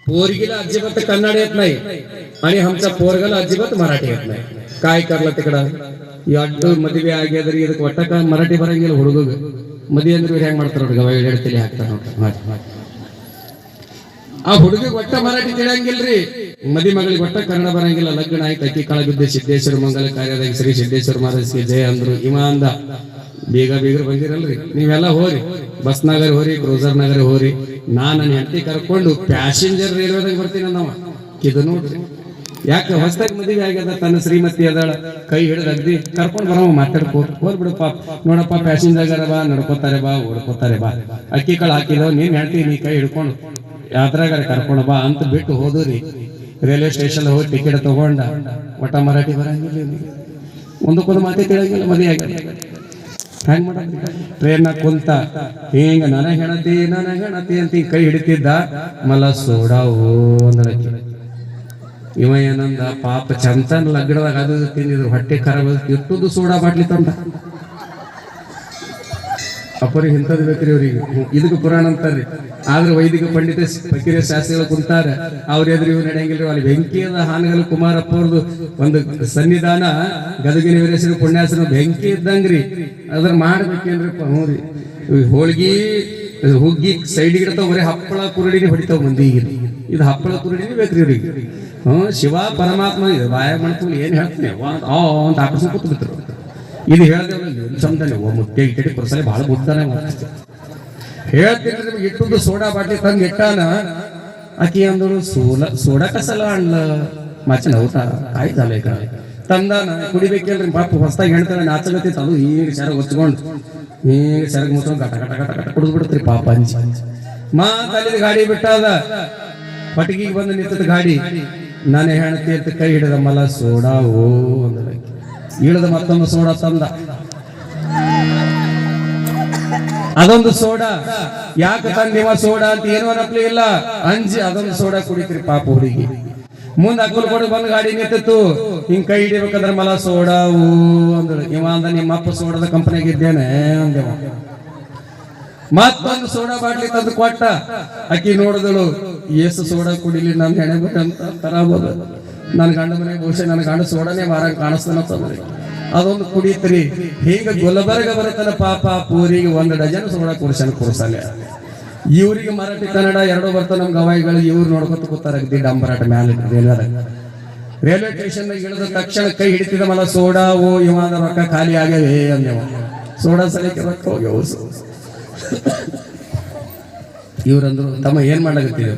पोरगीला अजिबात कन्नड येत नाही आणि आमच्या पोरगाला अजिबात मराठी येत नाही. काय करला तिकडं ಎಡ್ಡು ಮದುವೆ ಆಗ್ಯದ್ರಿ. ಇದಕ್ಕೆ ಒಟ್ಟಕ ಮರಾಠಿ ಬರಂಗಿಲ್ಲ ಹುಡುಗ. ಮದುವೆ ಅಂದ್ರೆ ಹೆಂಗ್ ಮಾಡ್ತಾರ ನೋಡ್ರಿ, ಗವ ಎಡತಲಿ ಹಾಕ್ತಾರ ನೋಡ್ರಿ. ಆ ಹುಡುಗಿಗೆ ಒಟ್ಟ ಮರಾಠಿ ತಿಳಿಯಂಗಿಲ್ರಿ. ಮದಿ ಮಗಳಿಗೆ ಒಟ್ಟ ಕನ್ನಡ ಬರಂಗಿಲ್ಲ. ಲಗ್ನ ಆಯ್ತು, ಅಕ್ಕಿ ಕಾಳ ಬಿದ್ದೆ ಸಿದ್ದೇಶ್ವರ ಮಂಗಲ ಕಾರ್ಯದಾಗ ಶ್ರೀ ಸಿದ್ದೇಶ್ವರ ಮಹಾರಾಜ್ಗೆ ಜಯ ಅಂದ್ರು. ಇವ ಅಂದ, ಬೀಗರು ಬಂದಿರಲ್ರಿ, ನೀವೆಲ್ಲ ಹೋರಿ, ಬಸ್ ನಗರ ಹೋರಿ, ಕ್ರೂಸರ್ ನಗರ ಹೋರಿ, ನಾನು ನನ್ನ ಹೆಂಡತಿ ಕರ್ಕೊಂಡು ಪ್ಯಾಸೆಂಜರ್ ರೈಲ್ವೆದಾಗ ಬರ್ತೀನಿ ನಾವ. ಇದು ನೋಡ್ರಿ, ಯಾಕೆ ಹೊಸದಾಗಿ ಮದುವೆ ಆಗ್ಯದ, ತನ್ನ ಶ್ರೀಮತಿ ಅದಾಳ, ಕೈ ಹಿಡಿದು ಅಗ್ದಿ ಕರ್ಕೊಂಡು ಬರೋ ಮಾತಾಡ್ಕೋ ಹೋಗ್ಬಿಡು. ಪಾಪ ನೋಡಪ್ಪ, ಪ್ಯಾಸೆಂಜರ್ ಬಾ, ನಡ್ಕೋತಾರೆ ಬಾ, ಓಡ್ಕೋತಾರೆ ಬಾ, ಅಕ್ಕಿ ಕಾಳು ಹಾಕಿದವ್ ನೀನ್ ಹೇಳ್ತೀವಿ, ನೀ ಕೈ ಹಿಡ್ಕೊಂಡು ಯಾತ್ರಾಗಾರ ಕರ್ಕೊಂಡು ಬಾ ಅಂತ ಬಿಟ್ಟು ಹೋದ್ರಿ. ರೈಲ್ವೆ ಸ್ಟೇಷನ್ ಹೋಗಿ ಟಿಕೆಟ್ ತಗೊಂಡ, ಒಟ್ಟ ಮರಾಠಿ ಬರಂಗಿಲ್ಲ, ಒಂದಕ್ಕೊಂದು ಮಾತೇ ತಿಳಿಯಂಗಿಲ್ಲ. ಮದುವೆ ಆಗ್ಯದ ಹೆಂಗ್ ಮಾಡ, ಟ್ರೈನ್ ಕುಂತ ಹಿಂಗ ನನ ಹೆಣತಿ ಅಂತ ಕೈ ಹಿಡಿತಿದ್ದ. ಮಲ ಸೋಡಾವು ಅಂದಳಕ್ಕೆ. ಇವ ಏನಂದ, ಪಾಪ ಚಂತನ್ ಲಗ್ನದಾಗ ಅದು ತಿಂದಿದ್ರು, ಹೊಟ್ಟೆ ಖರಾಬ್ ಇಟ್ಟುದು ಸೋಡಾ ಬಾಟ್ಲಿ ತಂದ. ಅಪ್ಪರಿಗೆ ಇಂಥದ್ದು ಬೇಕ್ರಿ ಅವ್ರಿಗೆ. ಇದಕ್ಕೆ ಪುರಾಣ ಅಂತಾರ್ರಿ. ಆದ್ರೆ ವೈದಿಕ ಪಂಡಿತ ಫಕೀರ ಶಾಸ್ತ್ರಿಗಳು ಕುಂತಾರ, ಅವ್ರ ಎದುರು ಇವ್ ನಡೆಯಂಗಿಲ್ರಿ. ಅಲ್ಲಿ ಬೆಂಕಿಯದ ಹಾನಗಲ್ ಕುಮಾರಪ್ಪ ಅವ್ರದ್ದು ಒಂದು ಸನ್ನಿಧಾನ, ಗದಗಿನ ವೀರೇಶ್ವರ ಪುಣ್ಯಾಸನ ಬೆಂಕಿ ಇದ್ದಂಗ್ರಿ. ಅದ್ರ ಮಾಡ್ಬೇಕೇನ್ರಿ? ಹ್ಞೂ ರೀ, ಹೋಳ್ಗಿ ಹುಗ್ಗಿ ಸೈಡ್ ಇಡ್ತಾವ, ಬರೀ ಹಪ್ಪಳ ಕುರುಡಿನೇ ಹೊಡಿತಾವ ಮಂದಿಗೆ. ಇದು ಹಪ್ಪಳ ಕುರುಡಿನೇ ಬೇಕ್ರಿ ಇವ್ರಿಗೆ. ಶಿವ ಪರಮಾತ್ಮ ಇದು ಬಾಯ ಮಾಡ್ತೀವಿ ಏನ್ ಹೇಳ್ತೀನಿ ಅಂತ ಆಕರ್ಷಣೆ ಕೂತ್ ಬಿಡ್ತಾರೆ. ಇದು ಹೇಳ್ದೇವಲ್ಲ ಚಂದನೆ, ಮುದ್ದೆ ಇಟ್ಟಡಿ ಪುರಸಲೆ ಬಹಳ ಬುದ್ಧನೇ ಹೇಳ್ತೀನಿ. ನಿಮ್ಗೆ ಇಟ್ಟುದು ಸೋಡಾ ಬಾಟ್ಲಿ ತಂದು ಇಟ್ಟಾನ. ಆಕಿ ಅಂದಳು, ಸೋಡಾ ಕಸಲ ಅಣ್ಣ ಮಾಚನ ಊಟ ಆಯ್ತಲ್ಲ ಈಗ ತಂದಾನ, ಕುಡಿಬೇಕಲ್ರಿ. ಪಾಪ ಹೊಸದಾಗಿ ಹೇಳ್ತಾನೆ, ನಾಚಗತ್ತಿತ್ತು. ಅದು ಈಗ ಸೆರಗ್ ಹೊಚ್ಕೊಂಡು ಈಗ ಸೆರಗ್ ಮುಚ್ಕೊಂಡು ಗಟ ಗಟ ಗಟ ಗಟ ಕುಡಿದು ಬಿಡ್ತೀರಿ ಪಾಪ ಅಂಜಿ. ಮಾತಲ್ಲಿ ಗಾಡಿ ಬಿಟ್ಟಾದ, ಪಟಗಿಗೆ ಬಂದು ನಿಂತದ ಗಾಡಿ. ನಾನೇ ಹೆಣ್ತಿ ಅಂತ ಕೈ ಹಿಡಿದ. ಮಲ ಸೋಡಾ ಓ ಅಂದ, ಇಳಿದ ಮತ್ತೊಂದು ಸೋಡಾ ತಂದ. ಅದೊಂದು ಸೋಡಾ ಯಾಕೆ ತಂದಿವ ಸೋಡಾ ಅಂತ ಏನೋ ಅನ್ನಪ್ಲಿ ಇಲ್ಲ, ಅಂಜಿ ಅದೊಂದು ಸೋಡಾ ಕುಡಿತೀರಿ ಪಾಪ ಹುಡುಗಿ. ಮುಂದೆ ಅಕ್ಕಲ್ ಕೊಡು ಬಂದು ಗಾಡಿ ನಿಂತಿತ್ತು. ಹಿಂಗ್ ಕೈ ಹಿಡಿಬೇಕಂದ್ರೆ ಮಲ ಸೋಡಾ ಓ ಅಂದಳು. ಇವ ಅಂದ, ನಿಮ್ಮಪ್ಪ ಸೋಡಾದ ಕಂಪನಿಯಾಗ ಇದ್ದೇನೆ ಅಂದೇವ. ಮತ್ತೊಂದು ಸೋಡಾ ಬಾಟ್ಲಿ ತಂದು ಕೊಟ್ಟ. ಅಕ್ಕಿ ನೋಡಿದಳು, ಏಸು ಸೋಡಾ ಕುಡಿಲಿ ನನ್ನ ಹೆಣೆ ಅಂತ ತರಬಹುದು. ನನ್ನ ಗಂಡ ಮನೆ ಬಹುಶಃ ನನ್ನ ಗಂಡ ಸೋಡಾನೇ ಮಾರ ಕಾಣಿಸ್ತಾನಂತಂದ್ರಿ. ಅದೊಂದು ಕುಡಿತ್ರಿ. ಹೀಗ ಗುಲ್ಬರ್ಗ ಬರುತ್ತಲ್ಲ ಪಾಪ ಪೂರಿಗೆ 1 ಡಜನ್ ಸೋಡಾ ಕುರ್ಸಲ್ಲ. ಇವ್ರಿಗೆ ಮರಾಠಿ ಕನ್ನಡ ಎರಡೂ ಬರ್ತಾವ. ನಮ್ ಗವಾಯಿಗಳು ಇವ್ರು ನೋಡ್ಕೊತ ಕೂತಾರ ಡಂಬರಾಟ ಮ್ಯಾಲ ರೈಲ್ವೆ ಸ್ಟೇಷನ್ ಇಳಿದ ತಕ್ಷಣ ಕೈ ಹಿಡಿತಿದ. ಮಲ ಸೋಡಾ ಓ ಇವಾದ ರೊಕ್ಕ ಖಾಲಿ ಆಗ್ಯಾವೆ ಅಂದೇವ. ಸೋಡಾ ಸಲಕ್ಕೆ ರೊಕ್ಕ ಹೋಗ್ಯವು. ಇವ್ರಂದ್ರು, ತಮ್ಮ ಏನ್ ಮಾಡ್ಲಾಗತ್ತೀವಿ?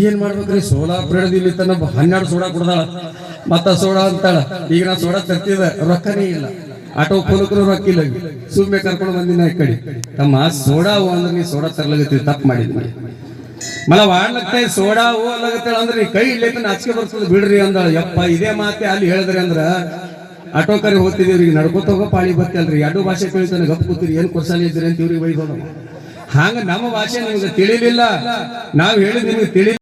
ಏನ್ ಮಾಡ್ಬೇಕ್ರಿ? ಸೋಲಾಪುರ ಇಲ್ಲಿ ತನ್ನ 12 ಸೋಡಾ ಕುಡ್ದಾಳ, ಮತ್ತ ಸೋಡಾ ಅಂತಾಳ. ಈಗ ನಾ ಸೋಡಾ ತರ್ತಿದ, ರೊಕ್ಕನೇ ಇಲ್ಲ. ಆಟೋ ಪೋಲಕರು ರೊಕ್ಕ ಇಲ್ಲ, ಸುಮ್ಮನೆ ಕರ್ಕೊಂಡು ಬಂದಿನ ಈ ಕಡೆ. ತಮ್ಮ ಸೋಡಾ ಓ ಅಂದ್ರೆ ನೀ ಸೋಡಾ ತರ್ಲಾಗತ್ತೀವಿ, ತಪ್ಪು ಮಾಡಿದ್ವಿ. ಮಲ ವಾಡ್ಲಕ್ತಾ ಸೋಡಾ ಓ ಅಲ್ಲಾಗತ್ತೇಳ ಅಂದ್ರೆ ನೀ ಕೈ ಇಲ್ಲೈತೆ ನಾಚಿಕೆ ಬರ್ತದ ಬಿಡ್ರಿ ಅಂದ. ಯಪ್ಪ ಇದೇ ಮಾತೆ ಅಲ್ಲಿ ಹೇಳಿದ್ರಿ ಅಂದ್ರ ಆಟೋಕರಿ ಹೋಗ್ತಿದೀವ್ರಿಗೆ ನಡ್ಕೋತ ಹೋಗೋ ಪಾಳಿ ಬರ್ತಲ್ರಿ. ಎರಡು ಭಾಷೆ ಕೇಳ್ತಾನೆ, ಗಪ್ ಕೂತೀರಿ, ಏನ್ ಕೊರ್ಸಾಲಿ ಇದ್ರಿ ಅಂತ ಇವ್ರಿಗೆ ಬೈದೋಣ. ಹಂಗ ನಮ್ಮ ಭಾಷೆ ನಿಮ್ಗೆ ತಿಳಿಲಿಲ್ಲ, ನಾವ್ ಹೇಳಿದ್ ನಿಮ್ಗೆ ತಿಳಿ